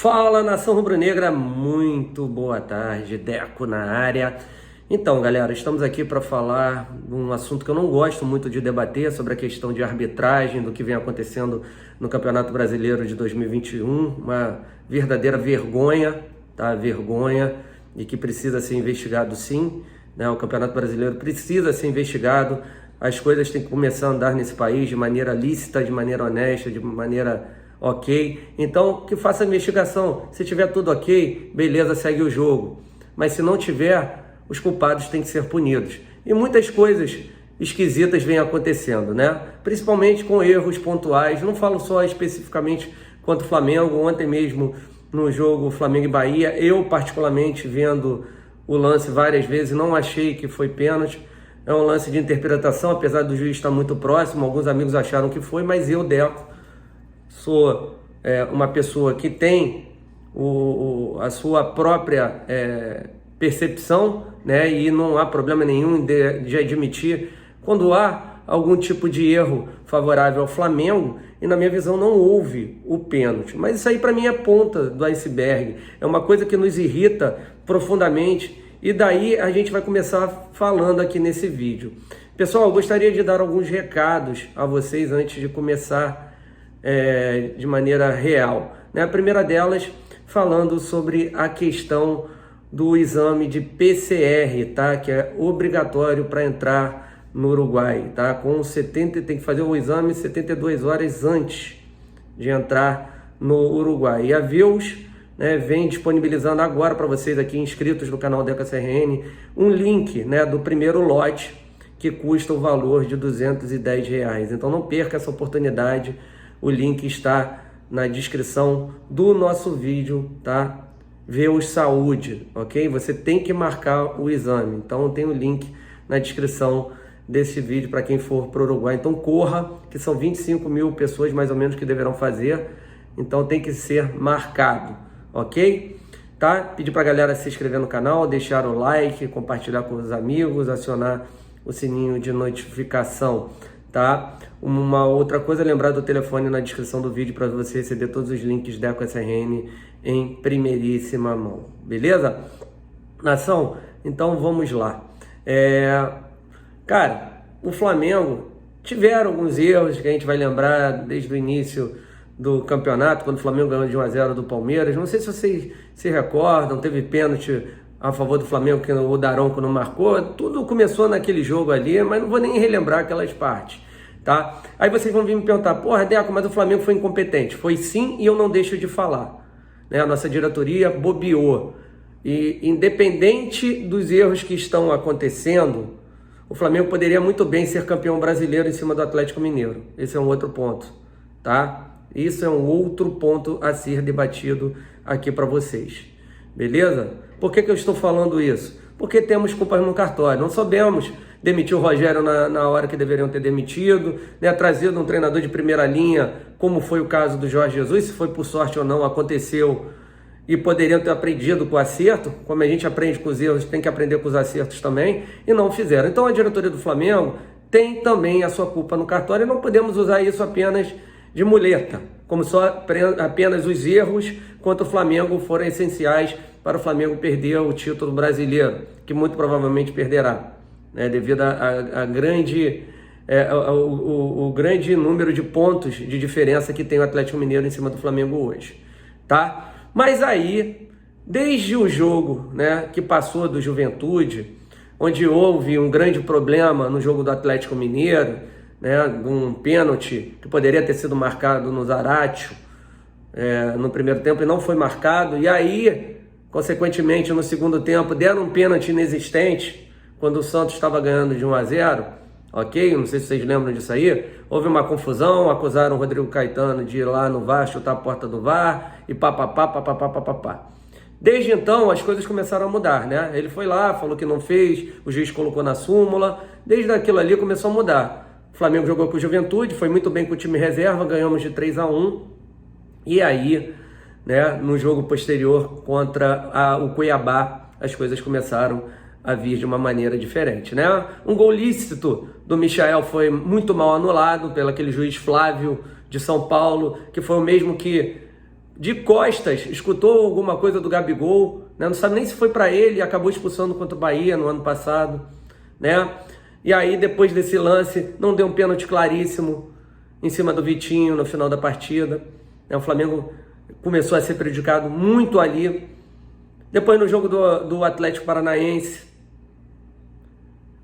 Fala, nação rubro-negra, muito boa tarde, Deco na área. Então, galera, estamos aqui para falar de um assunto que eu não gosto muito de debater, sobre a questão de arbitragem, do que vem acontecendo no Campeonato Brasileiro de 2021, uma verdadeira vergonha, tá? Vergonha, e que precisa ser investigado sim, né? O Campeonato Brasileiro precisa ser investigado, as coisas têm que começar a andar nesse país de maneira lícita, de maneira honesta, de maneira ok, então que faça a investigação. Se tiver tudo ok, beleza, segue o jogo. Mas se não tiver, os culpados têm que ser punidos. E muitas coisas esquisitas vêm acontecendo, né? Principalmente com erros pontuais. Não falo só especificamente contra o Flamengo. Ontem mesmo, no jogo Flamengo e Bahia, eu particularmente vendo o lance várias vezes, não achei que foi pênalti. É um lance de interpretação, apesar do juiz estar muito próximo. Alguns amigos acharam que foi, mas eu, Deco, sou uma pessoa que tem a sua própria percepção, né? E não há problema nenhum de admitir quando há algum tipo de erro favorável ao Flamengo, e na minha visão não houve o pênalti. Mas isso aí para mim é a ponta do iceberg, é uma coisa que nos irrita profundamente, e daí a gente vai começar falando aqui nesse vídeo. Pessoal, eu gostaria de dar alguns recados a vocês antes de começar de maneira real, né? A primeira delas, falando sobre a questão do exame de PCR, tá? Que é obrigatório para entrar no Uruguai, tá? Tem que fazer o exame 72 horas antes de entrar no Uruguai. E a Veus, né, vem disponibilizando agora para vocês aqui inscritos no canal Deca CRN um link, né, do primeiro lote, que custa o valor de R$210. Então não perca essa oportunidade. O link está na descrição do nosso vídeo, tá? Veus Saúde, ok? Você tem que marcar o exame. Então tem o link na descrição desse vídeo para quem for para o Uruguai. Então corra, que são 25 mil pessoas mais ou menos que deverão fazer. Então tem que ser marcado, ok? Tá? Pedir para a galera se inscrever no canal, deixar o like, compartilhar com os amigos, acionar o sininho de notificação, tá? Uma outra coisa, lembrar do telefone na descrição do vídeo para você receber todos os links da EcoSRN em primeiríssima mão, beleza? Nação, então vamos lá. Cara, o Flamengo tiveram alguns erros que a gente vai lembrar desde o início do campeonato, quando o Flamengo ganhou de 1-0 do Palmeiras. Não sei se vocês se recordam, teve pênalti a favor do Flamengo que o Daronco não marcou. Tudo começou naquele jogo ali, mas não vou nem relembrar aquelas partes, tá? Aí vocês vão vir me perguntar: porra, Deco, mas o Flamengo foi incompetente. Foi sim, e eu não deixo de falar, né? A nossa diretoria bobeou. E independente dos erros que estão acontecendo, o Flamengo poderia muito bem ser campeão brasileiro em cima do Atlético Mineiro. Esse é um outro ponto, tá? Isso é um outro ponto a ser debatido aqui para vocês, beleza? Por que eu estou falando isso? Porque temos culpas no cartório. Não soubemos demitir o Rogério na hora que deveriam ter demitido, né? Trazido um treinador de primeira linha, como foi o caso do Jorge Jesus. Se foi por sorte ou não, aconteceu, e poderiam ter aprendido com o acerto. Como a gente aprende com os erros, tem que aprender com os acertos também, e não fizeram. Então a diretoria do Flamengo tem também a sua culpa no cartório, e não podemos usar isso apenas de muleta, como só apenas os erros contra o Flamengo foram essenciais para o Flamengo perder o título brasileiro, que muito provavelmente perderá, né, devido a o grande número de pontos de diferença que tem o Atlético Mineiro em cima do Flamengo hoje, tá? Mas aí, desde o jogo, né, que passou do Juventude, onde houve um grande problema no jogo do Atlético Mineiro, né, um pênalti que poderia ter sido marcado no Zaratio no primeiro tempo e não foi marcado, e aí, consequentemente, no segundo tempo, deram um pênalti inexistente, quando o Santos estava ganhando de 1-0, ok? Não sei se vocês lembram disso aí. Houve uma confusão, acusaram o Rodrigo Caetano de ir lá no VAR, chutar a porta do VAR, e papapá. Desde então, as coisas começaram a mudar, né? Ele foi lá, falou que não fez, o juiz colocou na súmula, desde aquilo ali começou a mudar. O Flamengo jogou com o Juventude, foi muito bem com o time reserva, ganhamos de 3-1, e aí, né, no jogo posterior contra o Cuiabá, as coisas começaram a vir de uma maneira diferente, né? Um gol lícito do Michael foi muito mal anulado pelo aquele juiz Flávio de São Paulo, que foi o mesmo que de costas, escutou alguma coisa do Gabigol, né? Não sabe nem se foi para ele, acabou expulsando contra o Bahia no ano passado, né? E aí, depois desse lance, não deu um pênalti claríssimo em cima do Vitinho no final da partida, né? O Flamengo começou a ser prejudicado muito ali. Depois no jogo do Atlético Paranaense,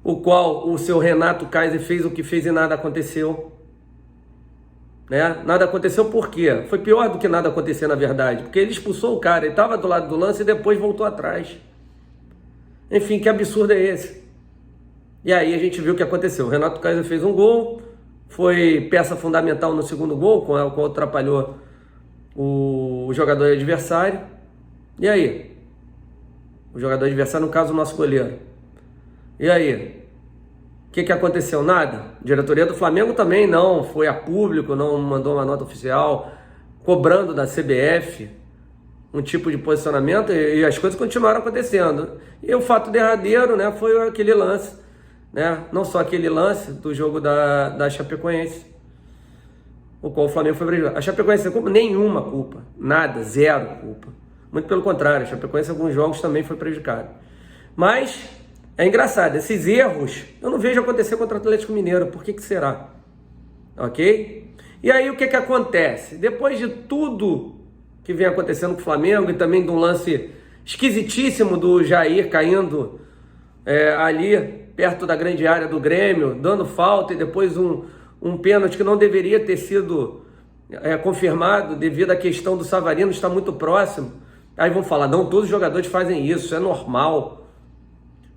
o qual o seu Renato Kaiser fez o que fez e nada aconteceu. Né? Nada aconteceu por quê? Foi pior do que nada acontecer, na verdade. Porque ele expulsou o cara, ele estava do lado do lance e depois voltou atrás. Enfim, que absurdo é esse? E aí a gente viu o que aconteceu. O Renato Kaiser fez um gol, foi peça fundamental no segundo gol, com o qual atrapalhou o jogador adversário. E aí? O jogador adversário, no caso, o nosso goleiro. E aí? O que aconteceu? Nada. A diretoria do Flamengo também não foi a público, não mandou uma nota oficial cobrando da CBF um tipo de posicionamento, e as coisas continuaram acontecendo. E o fato derradeiro, né, foi aquele lance, né, não só aquele lance do jogo da Chapecoense, o qual o Flamengo foi prejudicado. A Chapecoense não tem nenhuma culpa, nada, zero culpa. Muito pelo contrário, a Chapecoense em alguns jogos também foi prejudicada. Mas é engraçado, esses erros eu não vejo acontecer contra o Atlético Mineiro. Por que será? Ok? E aí o que acontece? Depois de tudo que vem acontecendo com o Flamengo e também de um lance esquisitíssimo do Jair caindo ali perto da grande área do Grêmio, dando falta, e depois um pênalti que não deveria ter sido confirmado devido à questão do Savarino estar muito próximo. Aí vão falar, não, todos os jogadores fazem isso, é normal.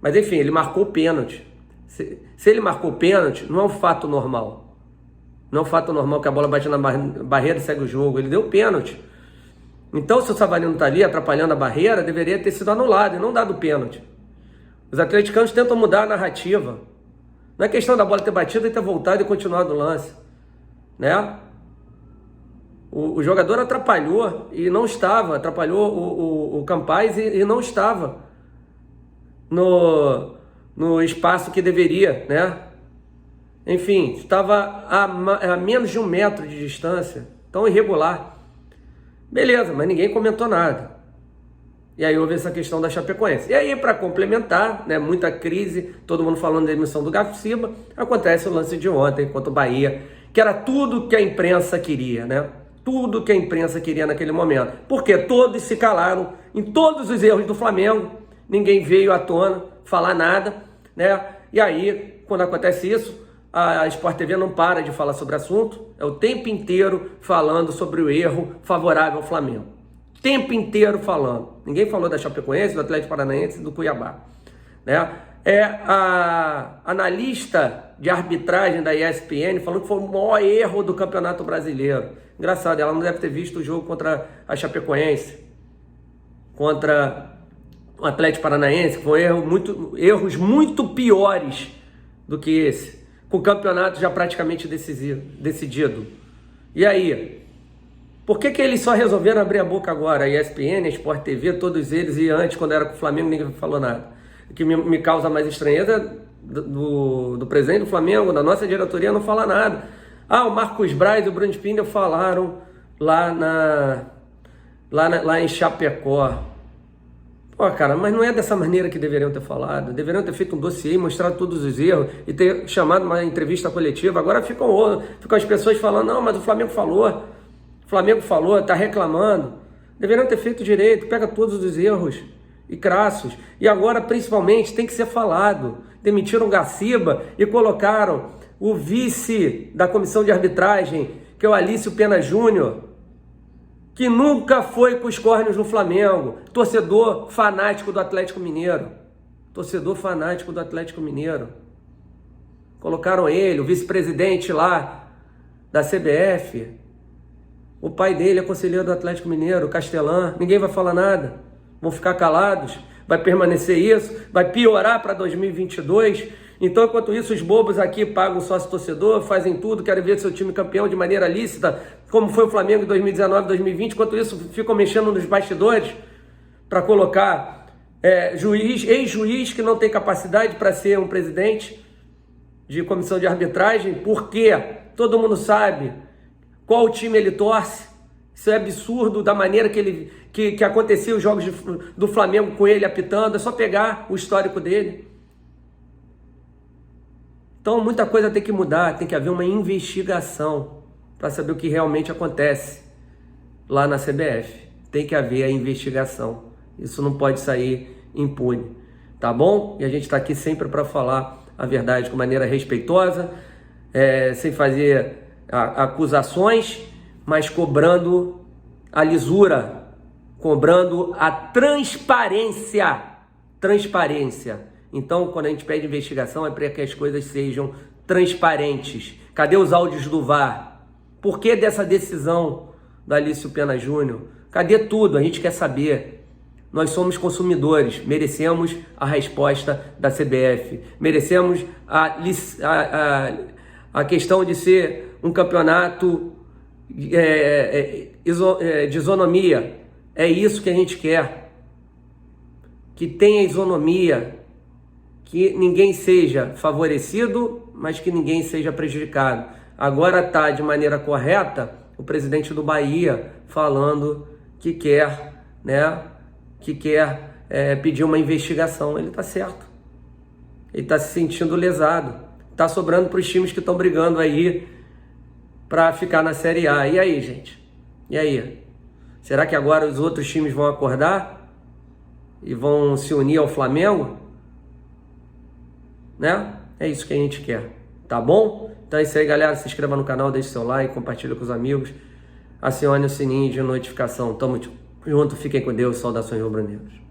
Mas enfim, ele marcou o pênalti. Se ele marcou o pênalti, não é um fato normal. Não é um fato normal que a bola bate na barreira e segue o jogo. Ele deu o pênalti. Então, se o Savarino está ali atrapalhando a barreira, deveria ter sido anulado e não dado o pênalti. Os atleticanos tentam mudar a narrativa. Não é questão da bola ter batido e ter voltado e continuado o lance. Né? O jogador atrapalhou e não estava. Atrapalhou o Campaz e não estava no espaço que deveria, né? Enfim, estava a menos de 1 metro de distância, tão irregular. Beleza, mas ninguém comentou nada. E aí houve essa questão da Chapecoense. E aí, para complementar, né, muita crise, todo mundo falando da demissão do Gaciba, acontece o lance de ontem contra o Bahia, que era tudo que a imprensa queria, né? Tudo que a imprensa queria naquele momento. Porque todos se calaram em todos os erros do Flamengo. Ninguém veio à tona falar nada, né? E aí, quando acontece isso, a Sport TV não para de falar sobre o assunto, é o tempo inteiro falando sobre o erro favorável ao Flamengo. Tempo inteiro falando. Ninguém falou da Chapecoense, do Atlético Paranaense e do Cuiabá, né? A analista de arbitragem da ESPN falou que foi o maior erro do Campeonato Brasileiro. Engraçado, ela não deve ter visto o jogo contra a Chapecoense, contra o Atlético Paranaense, que foram erros muito piores do que esse, com o campeonato já praticamente decidido. E aí? Por que eles só resolveram abrir a boca agora? A ESPN, a Sport TV, todos eles, e antes, quando era com o Flamengo, ninguém falou nada. O que me causa mais estranheza do presidente do Flamengo, da nossa diretoria, não fala nada. O Marcos Braz e o Bruno Spindel falaram lá em Chapecó. Pô, cara, mas não é dessa maneira que deveriam ter falado. Deveriam ter feito um dossiê, mostrado todos os erros e ter chamado uma entrevista coletiva. Agora ficam as pessoas falando, não, mas o Flamengo falou, tá reclamando. Deveriam ter feito direito, pega todos os erros e crassos. E agora, principalmente, tem que ser falado. Demitiram o Gaciba e colocaram o vice da comissão de arbitragem, que é o Alício Pena Júnior, que nunca foi com os córneos no Flamengo, torcedor fanático do Atlético Mineiro. Colocaram ele, o vice-presidente lá da CBF. O pai dele é conselheiro do Atlético Mineiro, Castelã. Ninguém vai falar nada. Vão ficar calados. Vai permanecer isso. Vai piorar para 2022. Então, enquanto isso, os bobos aqui pagam sócio-torcedor, fazem tudo, querem ver seu time campeão de maneira lícita, como foi o Flamengo em 2019, 2020. Enquanto isso, ficam mexendo nos bastidores para colocar ex-juiz que não tem capacidade para ser um presidente de comissão de arbitragem, porque todo mundo sabe qual time ele torce Isso é absurdo da maneira que acontecia os jogos do Flamengo com ele apitando. É só pegar o histórico dele. Então muita coisa tem que mudar, tem que haver uma investigação para saber o que realmente acontece lá na CBF. Tem que haver a investigação. Isso não pode sair impune, tá bom? E a gente está aqui sempre para falar a verdade de maneira respeitosa, sem fazer acusações, mas cobrando a lisura, cobrando a transparência. Então, quando a gente pede investigação, é para que as coisas sejam transparentes. Cadê os áudios do VAR? Por que dessa decisão da Alício Pena Júnior? Cadê tudo? A gente quer saber. Nós somos consumidores, merecemos a resposta da CBF, merecemos a questão de ser um campeonato de isonomia. É isso que a gente quer. Que tenha isonomia, que ninguém seja favorecido, mas que ninguém seja prejudicado. Agora está de maneira correta o presidente do Bahia falando que quer, pedir uma investigação. Ele está certo. Ele está se sentindo lesado. Está sobrando para os times que estão brigando aí para ficar na Série A. E aí, gente? E aí? Será que agora os outros times vão acordar e vão se unir ao Flamengo? É isso que a gente quer. Tá bom? Então é isso aí, galera. Se inscreva no canal, deixe seu like, compartilhe com os amigos. Acione o sininho de notificação. Tamo junto. Fiquem com Deus. Saudações rubro-negras.